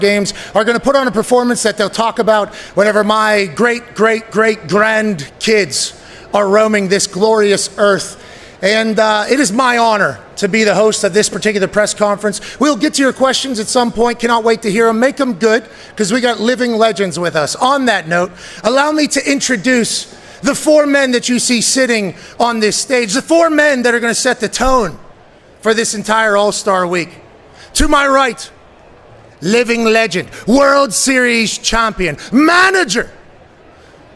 games are going to put on a performance that they'll talk about whenever my great-great-great-grandkids are roaming this glorious earth. And it is my honor to be the host of this particular press conference. We'll get to your questions at some point. Cannot wait to hear them. Make them good, because we got living legends with us. On that note, allow me to introduce the four men that you see sitting on this stage, the four men that are going to set the tone for this entire All-Star week. To my right, living legend, World Series champion, manager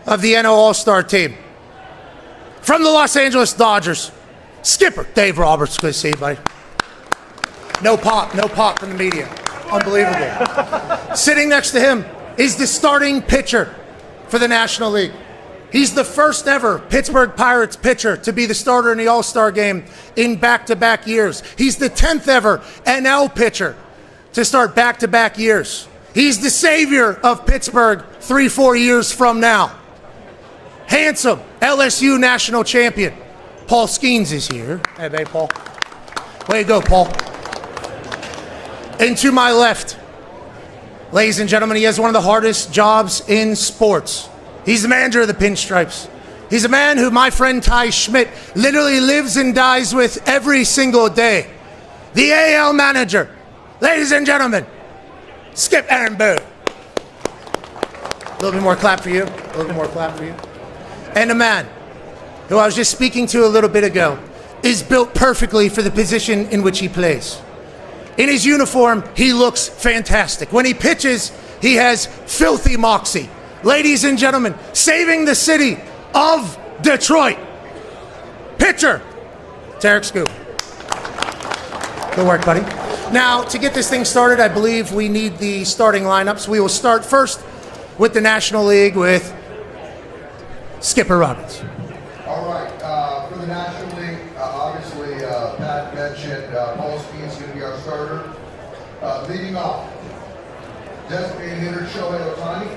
of the NL All-Star team. From the Los Angeles Dodgers, skipper Dave Roberts. Good to see you, buddy. No pop from the media. Unbelievable. Sitting next to him is the starting pitcher for the National League. He's the first ever Pittsburgh Pirates pitcher to be the starter in the All-Star game in back-to-back years. He's the 10th ever NL pitcher to start back-to-back years. He's the savior of Pittsburgh 3-4 years from now. Handsome LSU national champion Paul Skeens is here. Hey, babe, Paul. Way to go, Paul. And to my left, ladies and gentlemen, he has one of the hardest jobs in sports. He's the manager of the Pinstripes. He's a man who my friend Ty Schmidt literally lives and dies with every single day. The AL manager. Ladies and gentlemen, Skip Aaron Boone. A little bit more clap for you. A little bit more clap for you. And a man who I was just speaking to a little bit ago is built perfectly for the position in which he plays. In his uniform, he looks fantastic. When he pitches, he has filthy moxie. Ladies and gentlemen, saving the city of Detroit, pitcher, Tarek Scoop. Good work, buddy. Now, to get this thing started, I believe we need the starting lineups. We will start first with the National League with Skipper Roberts. All right, for the National League, obviously, Pat mentioned Paul Skeens is going to be our starter. Leading off, designated hitter Shohei Ohtani.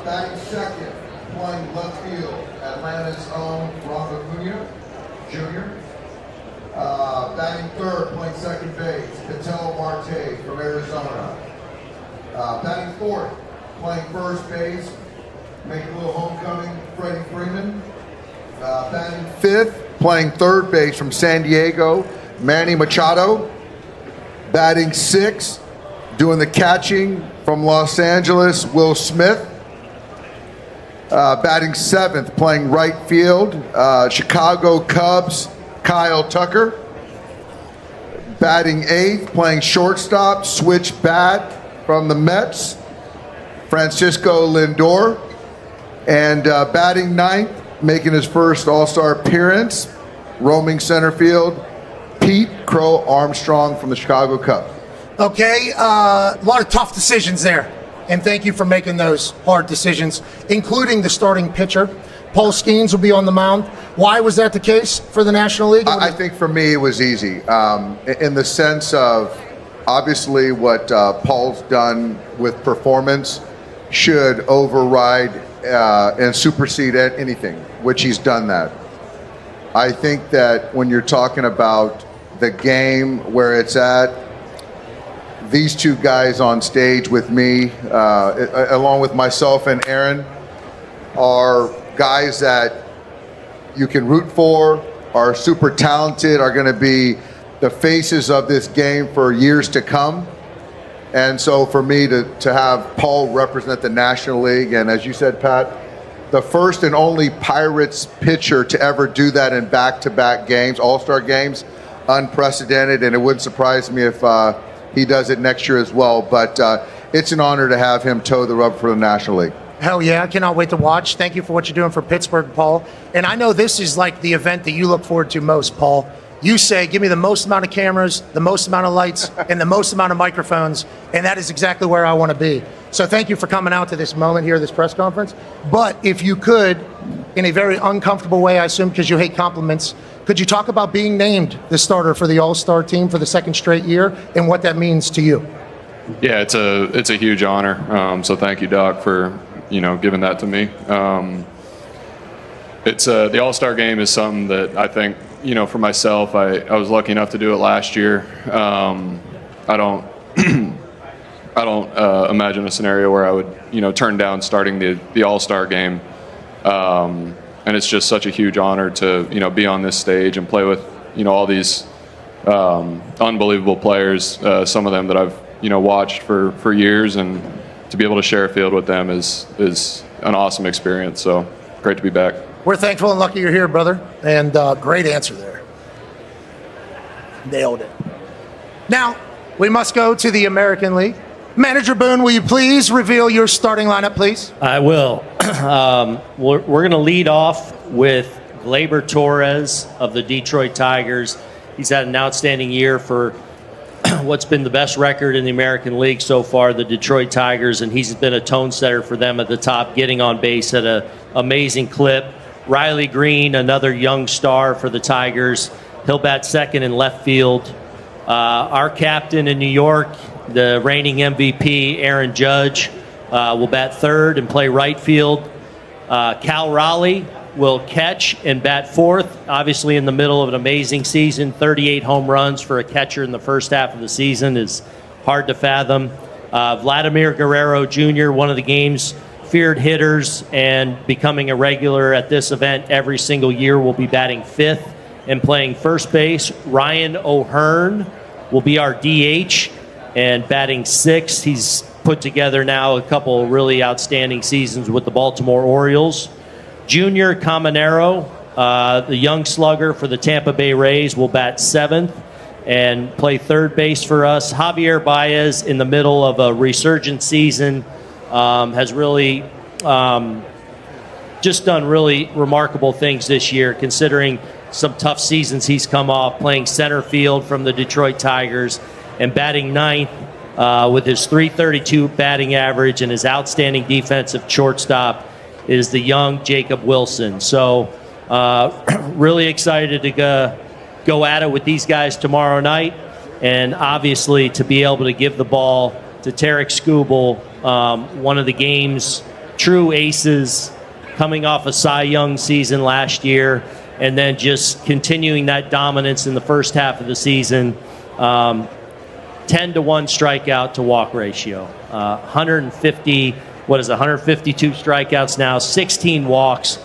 Batting second, playing left field, Atlanta's own Ronald Acuna Jr. Batting third, playing second base, Ketel Marte from Arizona. Batting fourth, playing first base, making a little homecoming, Freddie Freeman. Batting fifth, playing third base from San Diego, Manny Machado. Batting sixth, doing the catching from Los Angeles, Will Smith. Batting seventh, playing right field, Chicago Cubs, Kyle Tucker. Batting eighth, playing shortstop, switch bat from the Mets, Francisco Lindor. And batting ninth, making his first All-Star appearance, roaming center field, Pete Crow Armstrong from the Chicago Cubs. Okay, a lot of tough decisions there. And thank you for making those hard decisions, including the starting pitcher. Paul Skeens will be on the mound. Why was that the case for the National League? I think for me it was easy, in the sense of obviously what Paul's done with performance should override and supersede anything, which he's done that. I think that when you're talking about the game where it's at, these two guys on stage with me, along with myself and Aaron, are guys that you can root for, are super talented, are going to be the faces of this game for years to come. And so for me to have Paul represent the National League, and as you said, Pat, the first and only Pirates pitcher to ever do that in back-to-back games, All-Star games, unprecedented, and it wouldn't surprise me if he does it next year as well. But it's an honor to have him toe the rubber for the National League. Hell yeah, I cannot wait to watch. Thank you for what you're doing for Pittsburgh, Paul. And I know this is like the event that you look forward to most, Paul. You say, give me the most amount of cameras, the most amount of lights, and the most amount of microphones, and that is exactly where I want to be. So thank you for coming out to this moment here, this press conference. But if you could, in a very uncomfortable way, I assume, because you hate compliments, could you talk about being named the starter for the All-Star team for the second straight year and what that means to you? Yeah, it's a huge honor. So thank you, Doc, for giving that to me. It's the All-Star game is something that I think, for myself, I was lucky enough to do it last year. I don't I don't imagine a scenario where I would, turn down starting the All-Star game. And it's just such a huge honor to, be on this stage and play with, all these unbelievable players. Some of them that I've, watched for years, and to be able to share a field with them is an awesome experience. So great to be back. We're thankful and lucky you're here, brother. And great answer there. Nailed it. Now, we must go to the American League. Manager Boone, will you please reveal your starting lineup, please? I will. We're going to lead off with Gleyber Torres of the Detroit Tigers. He's had an outstanding year for what's been the best record in the American League so far, the Detroit Tigers, and he's been a tone setter for them at the top, getting on base at an amazing clip. Riley Green, another young star for the Tigers. He'll bat second in left field. Our captain in New York, the reigning MVP, Aaron Judge, will bat third and play right field. Cal Raleigh will catch and bat fourth, obviously in the middle of an amazing season. 38 home runs for a catcher in the first half of the season is hard to fathom. Vladimir Guerrero Jr., one of the game's feared hitters and becoming a regular at this event every single year, will be batting fifth and playing first base. Ryan O'Hearn will be our DH and batting sixth. He's put together now a couple really outstanding seasons with the Baltimore Orioles. Junior Caminero, the young slugger for the Tampa Bay Rays, will bat seventh and play third base for us. Javier Baez, in the middle of a resurgent season, has really just done really remarkable things this year, considering some tough seasons he's come off, playing center field from the Detroit Tigers and batting ninth with his .332 batting average, and his outstanding defensive shortstop is the young Jacob Wilson. So really excited to go at it with these guys tomorrow night, and obviously to be able to give the ball to Tarek Skubal, one of the game's true aces, coming off a Cy Young season last year, and then just continuing that dominance in the first half of the season. 10-1 strikeout to walk ratio. 152 strikeouts now, 16 walks.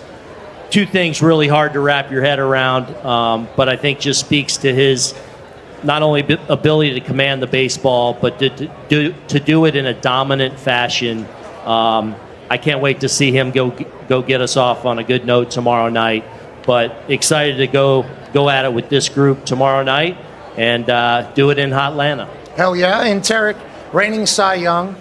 Two things really hard to wrap your head around, but I think just speaks to his not only ability to command the baseball, but to do it in a dominant fashion. I can't wait to see him go get us off on a good note tomorrow night. But excited to go at it with this group tomorrow night and do it in Hotlanta. Hell yeah. And Tarek, reigning Cy Young,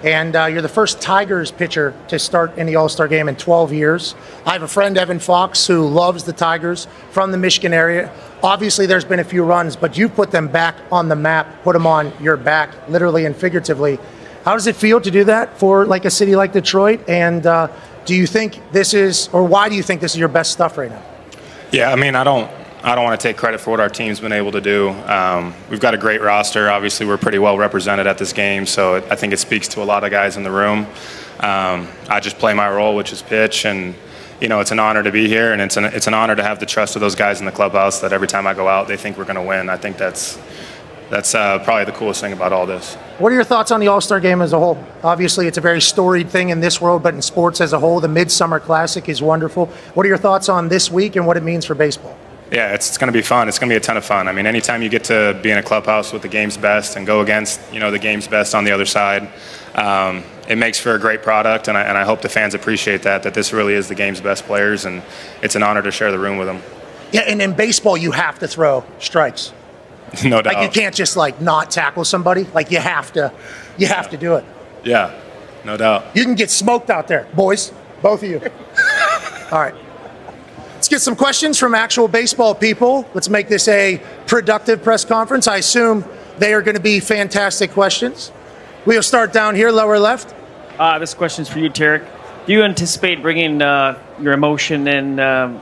and you're the first Tigers pitcher to start in the All-Star game in 12 years. I have a friend, Evan Fox, who loves the Tigers from the Michigan area. Obviously, there's been a few runs, but you put them back on the map, put them on your back, literally and figuratively. How does it feel to do that for like a city like Detroit? And do you think this is, or why do you think this is your best stuff right now? Yeah, I mean, I don't want to take credit for what our team's been able to do. We've got a great roster. Obviously, we're pretty well represented at this game, so I think it speaks to a lot of guys in the room. I just play my role, which is pitch, and it's an honor to be here, and it's an honor to have the trust of those guys in the clubhouse that every time I go out, they think we're going to win. I think that's probably the coolest thing about all this. What are your thoughts on the All-Star game as a whole? Obviously, it's a very storied thing in this world, but in sports as a whole, the Midsummer Classic is wonderful. What are your thoughts on this week and what it means for baseball? Yeah, it's going to be fun. It's going to be a ton of fun. I mean, anytime you get to be in a clubhouse with the game's best and go against, the game's best on the other side, it makes for a great product, and I hope the fans appreciate that this really is the game's best players, and it's an honor to share the room with them. Yeah, and in baseball, you have to throw strikes. No doubt. Like, you can't just not tackle somebody. Like, you have to do it. Yeah, no doubt. You can get smoked out there, boys, both of you. All right. Let's get some questions from actual baseball people. Let's make this a productive press conference. I assume they are going to be fantastic questions. We'll start down here, lower left. This question's for you, Tarek. Do you anticipate bringing your emotion and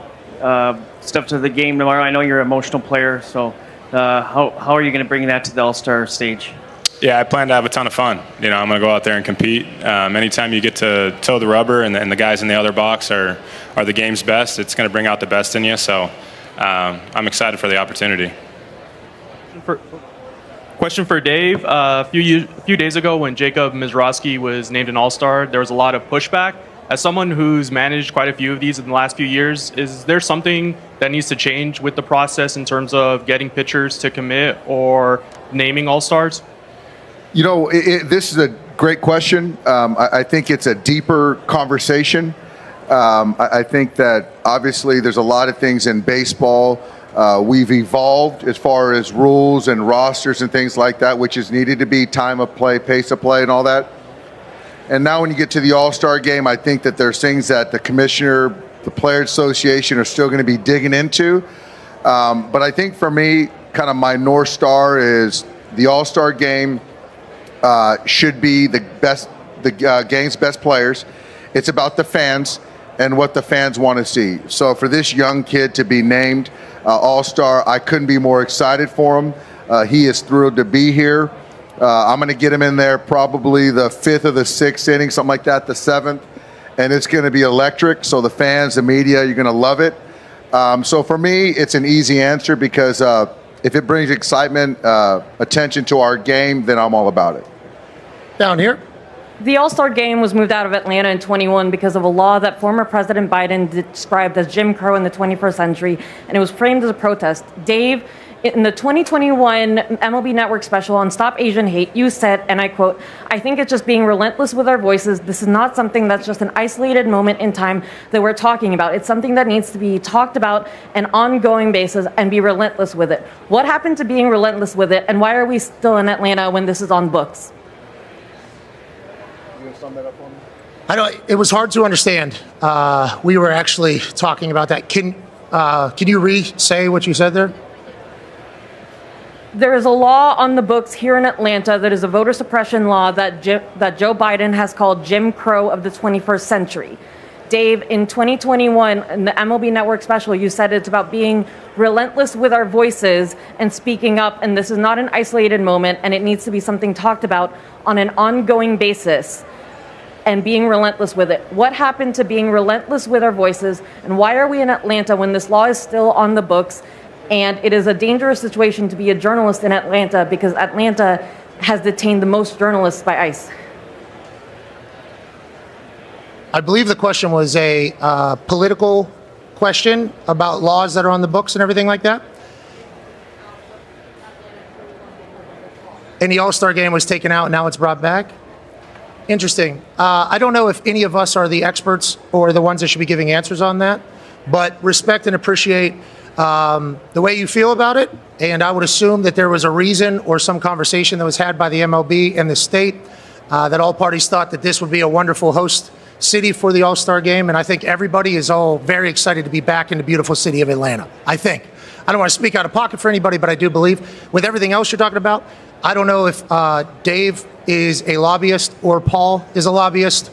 stuff to the game tomorrow? I know you're an emotional player, so how are you going to bring that to the All-Star stage? Yeah, I plan to have a ton of fun. I'm going to go out there and compete. Anytime you get to toe the rubber and the guys in the other box are the game's best, it's going to bring out the best in you. So I'm excited for the opportunity. Question for Dave. A few days ago, when Jacob Mizraski was named an All-Star, there was a lot of pushback. As someone who's managed quite a few of these in the last few years, is there something that needs to change with the process in terms of getting pitchers to commit or naming All-Stars? You know, this is a great question. I think it's a deeper conversation. I think that obviously there's a lot of things in baseball. We've evolved as far as rules and rosters and things like that, which is needed to be time of play, pace of play, and all that. And now when you get to the All-Star game, I think that there's things that the commissioner, the Players Association are still going to be digging into. But I think for me, kind of my North Star is the All-Star game should be the game's best players. It's about the fans and what the fans want to see. So for this young kid to be named All-Star, I couldn't be more excited for him. He is thrilled to be here. I'm going to get him in there probably the 5th or the 6th inning, something like that, the 7th. And it's going to be electric. So the fans, the media, you're going to love it. So for me, it's an easy answer because if it brings excitement, attention to our game, then I'm all about it. Down here. The All-Star Game was moved out of Atlanta in 21 because of a law that former President Biden described as Jim Crow in the 21st century, and it was framed as a protest. Dave, in the 2021 MLB Network special on Stop Asian Hate, you said, and I quote, "I think it's just being relentless with our voices. This is not something that's just an isolated moment in time that we're talking about. It's something that needs to be talked about on an ongoing basis and be relentless with it." What happened to being relentless with it, and why are we still in Atlanta when this is on books? It was hard to understand. We were actually talking about that. Can you re-say what you said there? There is a law on the books here in Atlanta that is a voter suppression law that Joe Biden has called Jim Crow of the 21st century. Dave, in 2021, in the MLB Network special, you said it's about being relentless with our voices and speaking up, and this is not an isolated moment, and it needs to be something talked about on an ongoing basis. And being relentless with it. What happened to being relentless with our voices, and why are we in Atlanta when this law is still on the books? And it is a dangerous situation to be a journalist in Atlanta because Atlanta has detained the most journalists by ICE. I believe the question was a political question about laws that are on the books and everything like that. And the All-Star Game was taken out, and now it's brought back. Interesting. I don't know if any of us are the experts or the ones that should be giving answers on that, but respect and appreciate the way you feel about it. And I would assume that there was a reason or some conversation that was had by the MLB and the state that all parties thought that this would be a wonderful host city for the All-Star Game. And I think everybody is all very excited to be back in the beautiful city of Atlanta. I think. I don't want to speak out of pocket for anybody, but I do believe with everything else you're talking about, I don't know if Dave is a lobbyist or Paul is a lobbyist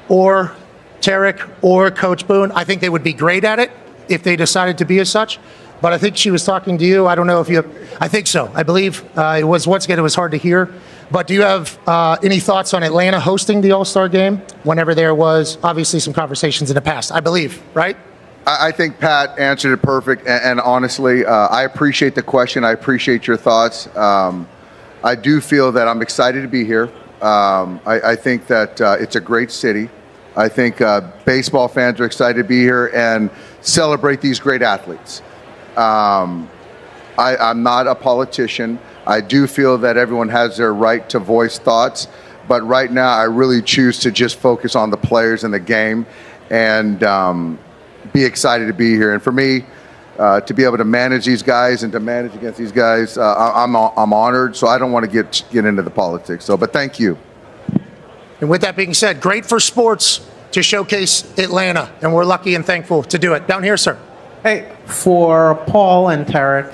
or Tarek or Coach Boone. I think they would be great at it if they decided to be as such. But I think she was talking to you. I don't know if you have, I think so. I believe it was, once again, it was hard to hear. But do you have any thoughts on Atlanta hosting the All-Star Game whenever there was obviously some conversations in the past, I believe, right? I think Pat answered it perfect. And honestly, I appreciate the question. I appreciate your thoughts. I do feel that I'm excited to be here. I think that it's a great city. I think baseball fans are excited to be here and celebrate these great athletes. I'm not a politician. I do feel that everyone has their right to voice thoughts. But right now, I really choose to just focus on the players and the game and be excited to be here. And for me, to be able to manage these guys and to manage against these guys, I'm honored. So I don't want to get into the politics. So, but thank you. And with that being said, great for sports to showcase Atlanta, and we're lucky and thankful to do it. Down here, sir. Hey, for Paul and Tarek,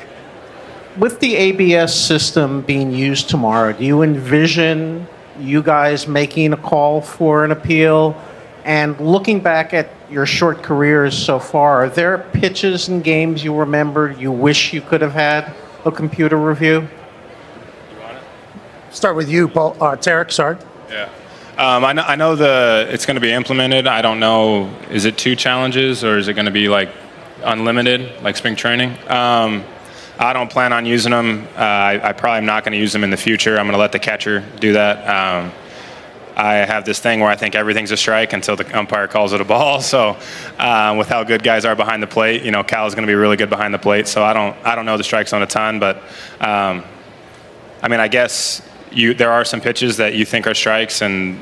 with the ABS system being used tomorrow, do you envision you guys making a call for an appeal? And looking back at your short careers so far, are there pitches and games you remember you wish you could have had a computer review? Start with you, Paul. Tarek, sorry. Yeah. I know it's going to be implemented. I don't know, is it 2 challenges or is it going to be like unlimited, like spring training? I don't plan on using them. I probably am not going to use them in the future. I'm going to let the catcher do that. I have this thing where I think everything's a strike until the umpire calls it a ball. So with how good guys are behind the plate, Cal's going to be really good behind the plate. So I don't know the strike zone a ton, but I mean, I guess there are some pitches that you think are strikes and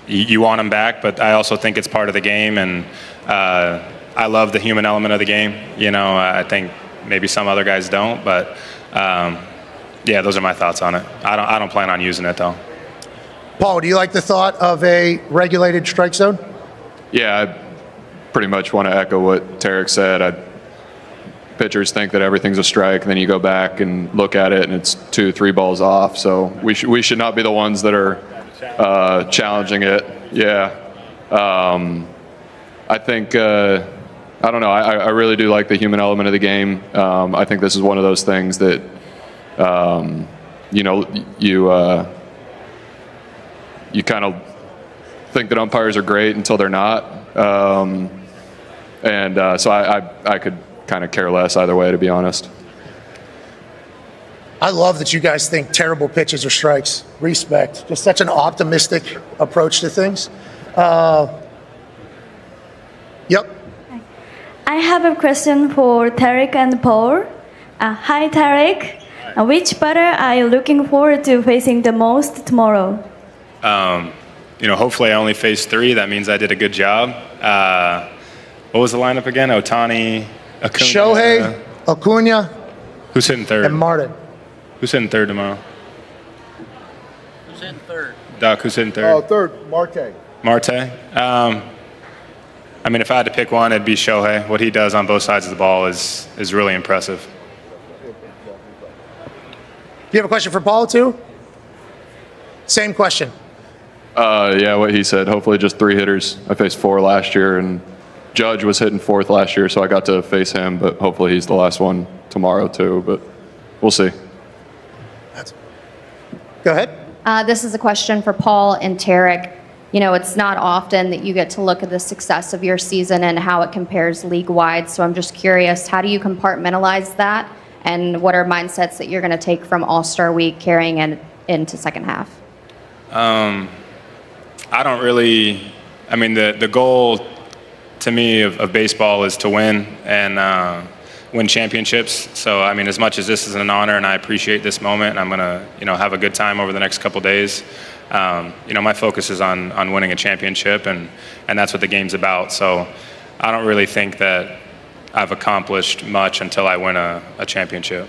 you want them back, but I also think it's part of the game, and I love the human element of the game. I think maybe some other guys don't, but yeah, those are my thoughts on it. I don't plan on using it though. Paul, do you like the thought of a regulated strike zone? Yeah, I pretty much want to echo what Tarek said. Pitchers think that everything's a strike, and then you go back and look at it, and it's 2-3 balls off. So we should not be the ones that are challenging it. Yeah, I think I don't know. I really do like the human element of the game. I think this is one of those things that you kind of think that umpires are great until they're not, and so I could kind of care less either way, to be honest. I love that you guys think terrible pitches are strikes. Respect. Just such an optimistic approach to things. Yep. I have a question for Tarek and Paul. Hi, Tarek. Which batter are you looking forward to facing the most tomorrow? Hopefully I only faced 3. That means I did a good job. What was the lineup again? Otani, Acuna, Shohei, Acuna, who's hitting third? and Martin. Who's hitting third tomorrow? Who's in third? Doc, who's hitting third? Oh, third, Marte. Marte. I mean, if I had to pick one, it'd be Shohei. What he does on both sides of the ball is really impressive. Do you have a question for Paul, too? Same question. Yeah, what he said. Hopefully just 3 hitters. I faced 4 last year, and Judge was hitting 4th last year, so I got to face him, but hopefully he's the last one tomorrow, too. But we'll see. Go ahead. This is a question for Paul and Tarek. It's not often that you get to look at the success of your season and how it compares league-wide. So I'm just curious, how do you compartmentalize that? And what are mindsets that you're going to take from All-Star Week carrying into second half? I don't really, I mean, the goal to me of baseball is to win and win championships. So, I mean, as much as this is an honor and I appreciate this moment, and I'm going to, have a good time over the next couple days, my focus is on winning a championship, and that's what the game's about. So I don't really think that I've accomplished much until I win a championship.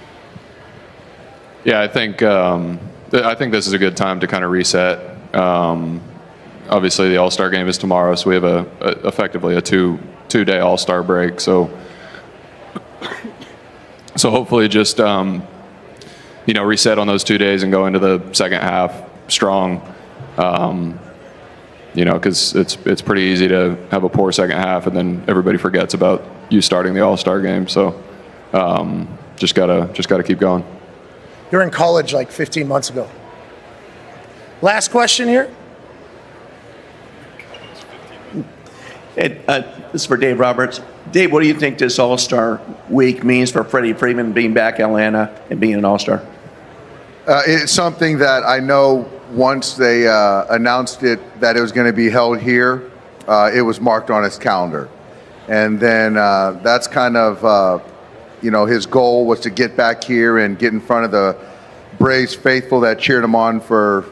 Yeah, I think this is a good time to kind of reset. Obviously, the All-Star game is tomorrow, so we have effectively a two-day All-Star break. So hopefully, just reset on those 2 days and go into the second half strong. Because it's pretty easy to have a poor second half, and then everybody forgets about you starting the All-Star game. So just gotta keep going. You're in college like 15 months ago. Last question here. This is for Dave Roberts. Dave, what do you think this All-Star week means for Freddie Freeman being back in Atlanta and being an All-Star? It's something that I know once they announced it that it was going to be held here, it was marked on his calendar. And then that's kind of, his goal was to get back here and get in front of the Braves faithful that cheered him on for,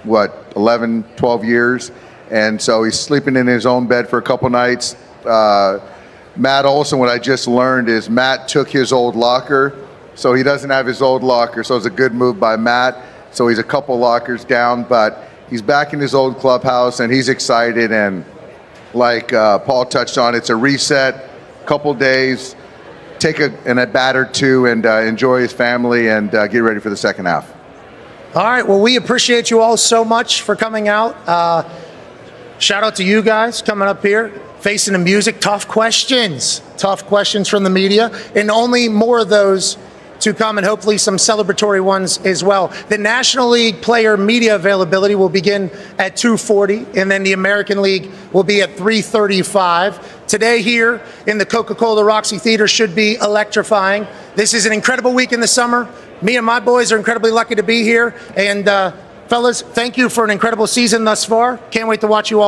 11, 12 years. And so he's sleeping in his own bed for a couple nights. Matt Olson, what I just learned is Matt took his old locker, so he doesn't have his old locker. So it's a good move by Matt. So he's a couple lockers down, but he's back in his old clubhouse, and he's excited. And like Paul touched on, it's a reset, couple days, take a bat or two, and enjoy his family and get ready for the second half. All right. Well, we appreciate you all so much for coming out. Shout out to you guys coming up here, facing the music. Tough questions from the media, and only more of those to come, and hopefully some celebratory ones as well. The National League player media availability will begin at 2:40, and then the American League will be at 3:35. Today here in the Coca-Cola Roxy Theater should be electrifying. This is an incredible week in the summer. Me and my boys are incredibly lucky to be here. And fellas, thank you for an incredible season thus far. Can't wait to watch you all